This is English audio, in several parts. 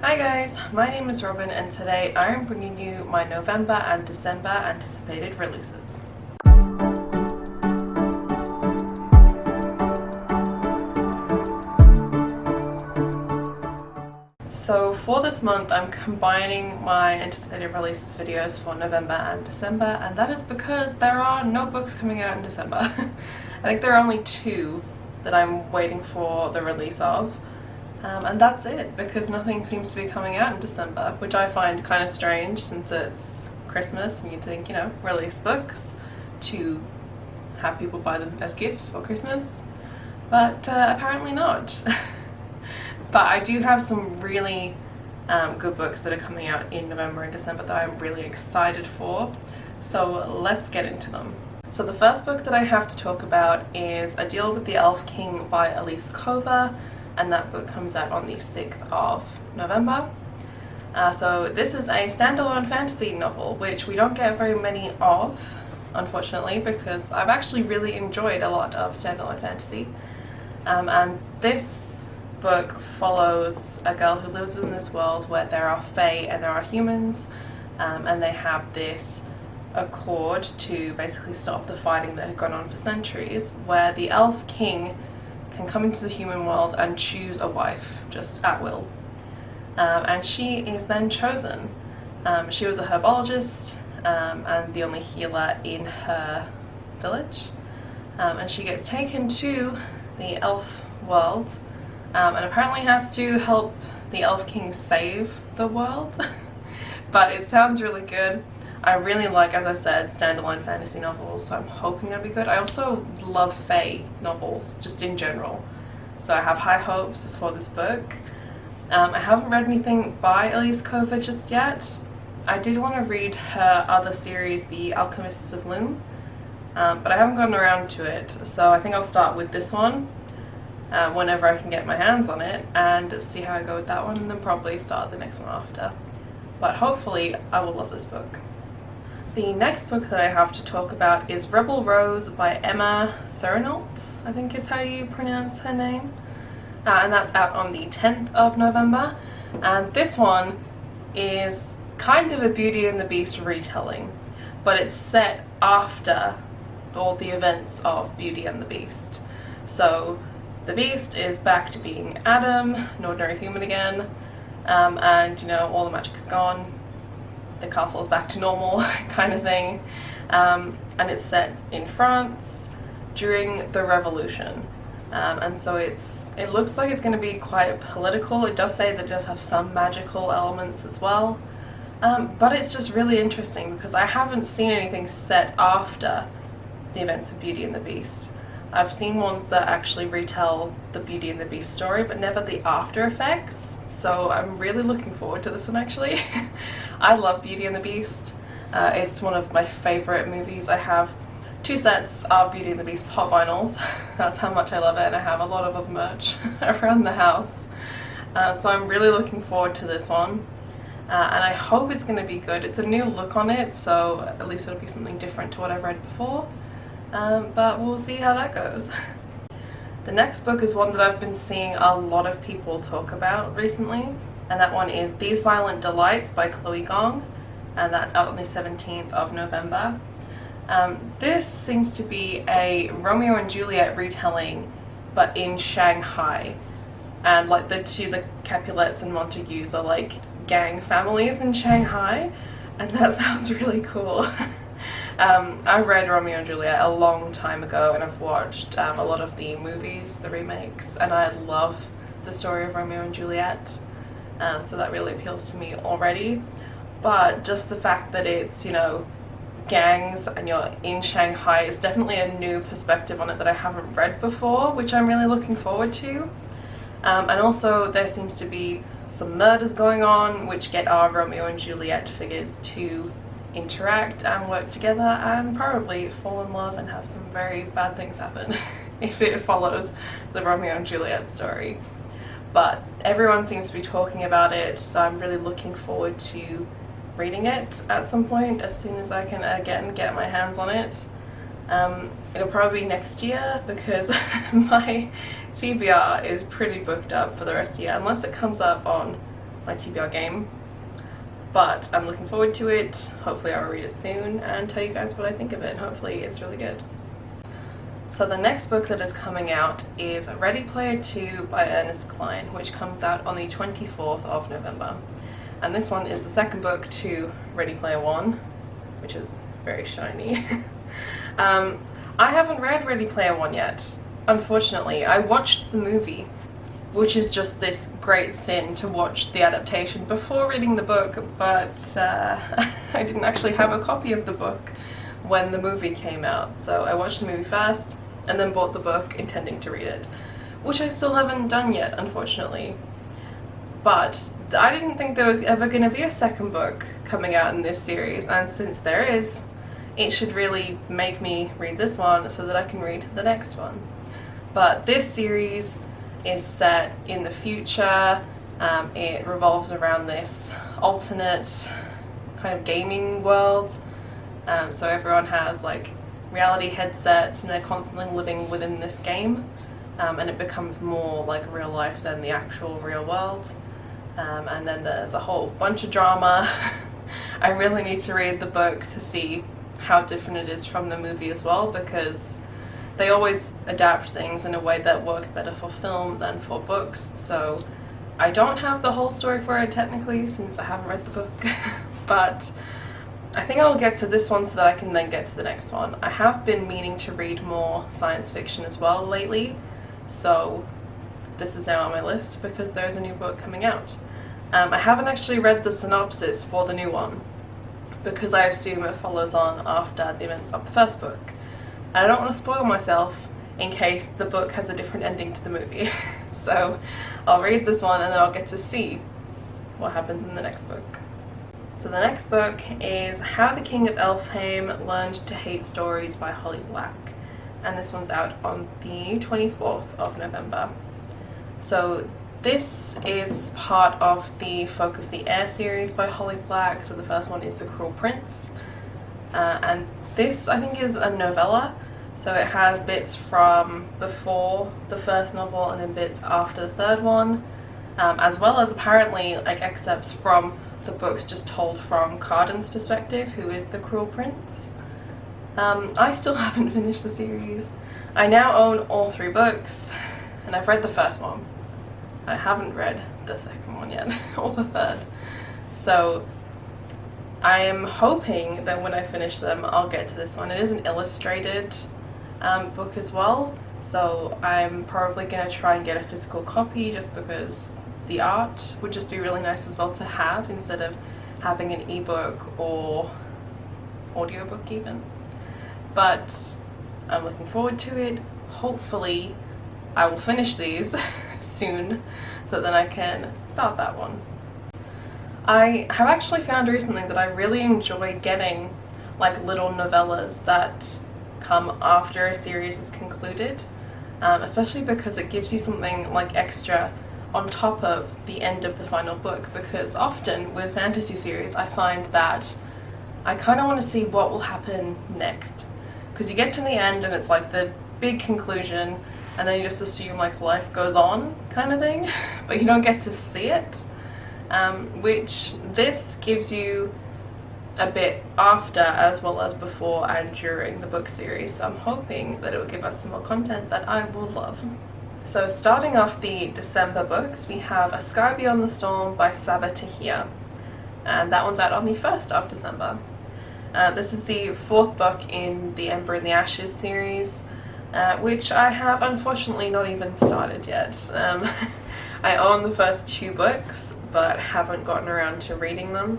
Hi guys, my name is Robin and today I am bringing you my November and December anticipated releases. So for this month I'm combining my anticipated releases videos for November and December, and that is because there are no books coming out in December. I think there are only two that I'm waiting for the release of. And that's it, because nothing seems to be coming out in December, which I find kind of strange since it's Christmas and you'd think, release books to have people buy them as gifts for Christmas, but apparently not. But I do have some really good books that are coming out in November and December that I'm really excited for, so let's get into them. So the first book that I have to talk about is A Deal with the Elf King by Elise Kova, and that book comes out on the 6th of November. So this is a standalone fantasy novel, which we don't get very many of, unfortunately, because I've actually really enjoyed a lot of standalone fantasy. And this book follows a girl who lives in this world where there are fae and there are humans, and they have this accord to basically stop the fighting that had gone on for centuries, where the elf king can come into the human world and choose a wife, just at will. And she is then chosen. She was a herbologist and the only healer in her village. And she gets taken to the elf world and apparently has to help the elf king save the world. But it sounds really good. I really like, as I said, standalone fantasy novels, so I'm hoping it'll be good. I also love fae novels, just in general, so I have high hopes for this book. I haven't read anything by Elise Kova just yet. I did want to read her other series, The Alchemists of Loom, but I haven't gotten around to it, so I think I'll start with this one whenever I can get my hands on it, and see how I go with that one, and then probably start the next one after. But hopefully I will love this book. The next book that I have to talk about is Rebel Rose by Emma Thurnault, I think is how you pronounce her name. And that's out on the 10th of November. And this one is kind of a Beauty and the Beast retelling, but it's set after all the events of Beauty and the Beast. So the Beast is back to being Adam, an ordinary human again, and all the magic is gone. The castle is back to normal kind of thing, and it's set in France during the Revolution, and so it looks like it's going to be quite political. It does say that it does have some magical elements as well, but it's just really interesting because I haven't seen anything set after the events of Beauty and the Beast. I've seen ones that actually retell the Beauty and the Beast story, but never the after effects, so I'm really looking forward to this one actually. I love Beauty and the Beast. It's one of my favourite movies. I have 2 sets of Beauty and the Beast pop vinyls. That's how much I love it, and I have a lot of other merch around the house. So I'm really looking forward to this one. And I hope it's going to be good. It's a new look on it, so at least it'll be something different to what I've read before. But we'll see how that goes. The next book is one that I've been seeing a lot of people talk about recently, and that one is These Violent Delights by Chloe Gong, and that's out on the 17th of November. This seems to be a Romeo and Juliet retelling, but in Shanghai, and like the Capulets and Montagues are like gang families in Shanghai, and that sounds really cool. I read Romeo and Juliet a long time ago, and I've watched a lot of the movies, the remakes, and I love the story of Romeo and Juliet, so that really appeals to me already. But just the fact that it's, gangs and you're in Shanghai is definitely a new perspective on it that I haven't read before, which I'm really looking forward to. And also there seems to be some murders going on, which get our Romeo and Juliet figures to interact and work together and probably fall in love and have some very bad things happen if it follows the Romeo and Juliet story. But everyone seems to be talking about it, so I'm really looking forward to reading it at some point as soon as I can again get my hands on it. It'll probably be next year because my TBR is pretty booked up for the rest of the year, unless it comes up on my TBR game. But I'm looking forward to it. Hopefully I'll read it soon and tell you guys what I think of it. Hopefully it's really good. So the next book that is coming out is Ready Player 2 by Ernest Cline, which comes out on the 24th of November. And this one is the second book to Ready Player 1, which is very shiny. I haven't read Ready Player 1 yet, unfortunately. I watched the movie, which is just this great sin to watch the adaptation before reading the book, but I didn't actually have a copy of the book when the movie came out. So I watched the movie first and then bought the book intending to read it, which I still haven't done yet, unfortunately. But I didn't think there was ever going to be a second book coming out in this series, and since there is, it should really make me read this one so that I can read the next one. But this series is set in the future. It revolves around this alternate kind of gaming world. So everyone has like reality headsets and they're constantly living within this game, and it becomes more like real life than the actual real world. And then there's a whole bunch of drama. I really need to read the book to see how different it is from the movie as well, because they always adapt things in a way that works better for film than for books. So I don't have the whole story for it technically, since I haven't read the book. But I think I'll get to this one so that I can then get to the next one. I have been meaning to read more science fiction as well lately, so this is now on my list because there's a new book coming out. I haven't actually read the synopsis for the new one because I assume it follows on after the events of the first book. I don't want to spoil myself in case the book has a different ending to the movie. So I'll read this one and then I'll get to see what happens in the next book. So the next book is How the King of Elfhame Learned to Hate Stories by Holly Black, and this one's out on the 24th of November. So this is part of the Folk of the Air series by Holly Black. So the first one is The Cruel Prince, and this I think is a novella. So it has bits from before the first novel and then bits after the third one, as well as apparently like excerpts from the books just told from Cardan's perspective, who is the Cruel Prince. I still haven't finished the series. I now own all 3 books, and I've read the first one. I haven't read the second one yet, or the third. So I am hoping that when I finish them, I'll get to this one. It is an illustrated book as well, so I'm probably going to try and get a physical copy just because the art would just be really nice as well to have instead of having an ebook or audiobook even. But I'm looking forward to it. Hopefully I will finish these soon so then I can start that one. I have actually found recently that I really enjoy getting like little novellas that come after a series is concluded, especially because it gives you something like extra on top of the end of the final book, because often with fantasy series I find that I kind of want to see what will happen next, because you get to the end and it's like the big conclusion and then you just assume like life goes on kind of thing, but you don't get to see it, which this gives you a bit after as well as before and during the book series. So I'm hoping that it will give us some more content that I will love. So starting off the December books, we have A Sky Beyond the Storm by Sabaa Tahir, and that one's out on the 1st of December. This is the 4th book in the Ember and the Ashes series, which I have unfortunately not even started yet. I own the first 2 books but haven't gotten around to reading them.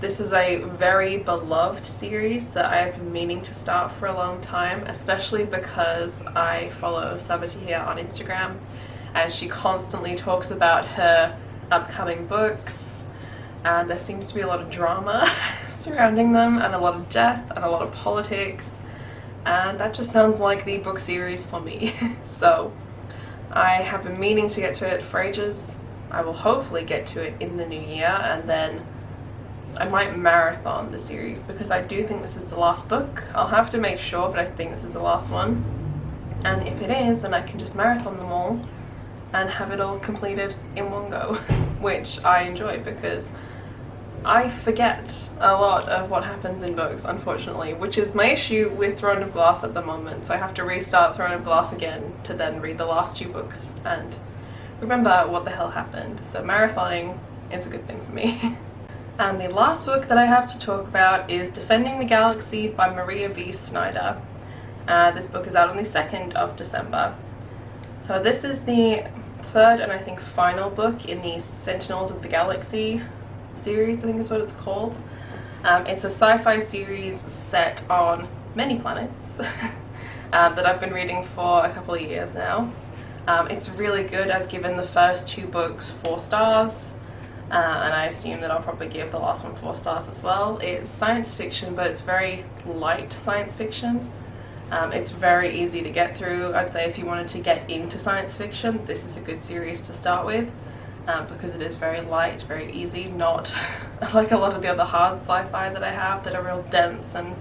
This is a very beloved series that I have been meaning to start for a long time, especially because I follow Sabaa Tahir on Instagram and she constantly talks about her upcoming books, and there seems to be a lot of drama surrounding them and a lot of death and a lot of politics, and that just sounds like the book series for me. So I have been meaning to get to it for ages. I will hopefully get to it in the new year, and then I might marathon the series because I do think this is the last book. I'll have to make sure, but I think this is the last one. And if it is, then I can just marathon them all and have it all completed in one go which I enjoy because I forget a lot of what happens in books, unfortunately, which is my issue with Throne of Glass at the moment. So I have to restart Throne of Glass again to then read the last 2 books and remember what the hell happened. So marathoning is a good thing for me. And the last book that I have to talk about is Defending the Galaxy by Maria V. Snyder. This book is out on the 2nd of December. So this is the 3rd and I think final book in the Sentinels of the Galaxy series, I think is what it's called. It's a sci-fi series set on many planets that I've been reading for a couple of years now. It's really good. I've given the first 2 books 4 stars, and I assume that I'll probably give the last one 4 stars as well. It's science fiction, but it's very light science fiction. It's very easy to get through. I'd say if you wanted to get into science fiction, this is a good series to start with. Because it is very light, very easy, not like a lot of the other hard sci-fi that I have that are real dense and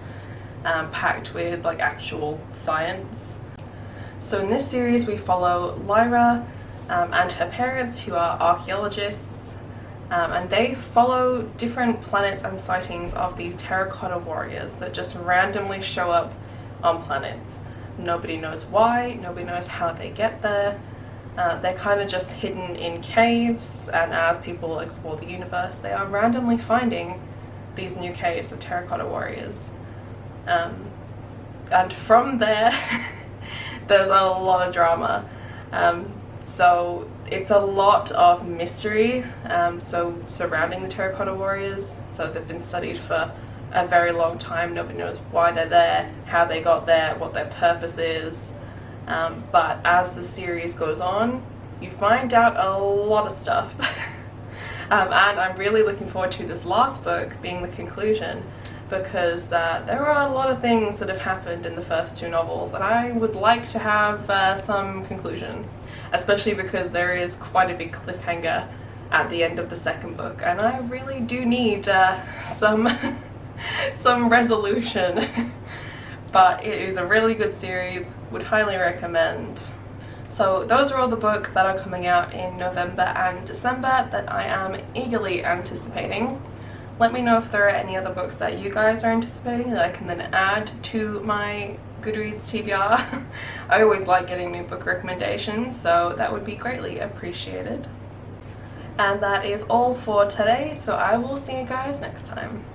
packed with like actual science. So in this series we follow Lyra and her parents, who are archaeologists, and they follow different planets and sightings of these terracotta warriors that just randomly show up on planets. Nobody knows why, nobody knows how they get there. They're kind of just hidden in caves, and as people explore the universe, they are randomly finding these new caves of terracotta warriors. And from there, there's a lot of drama. So it's a lot of mystery, so surrounding the terracotta warriors. So they've been studied for a very long time. Nobody knows why they're there, how they got there, what their purpose is. But as the series goes on, you find out a lot of stuff. And I'm really looking forward to this last book being the conclusion, because there are a lot of things that have happened in the first 2 novels, and I would like to have some conclusion, especially because there is quite a big cliffhanger at the end of the 2nd book, and I really do need some resolution. But it is a really good series, would highly recommend. So those are all the books that are coming out in November and December that I am eagerly anticipating. Let me know if there are any other books that you guys are anticipating that I can then add to my Goodreads TBR. I always like getting new book recommendations, so that would be greatly appreciated. And that is all for today, so I will see you guys next time.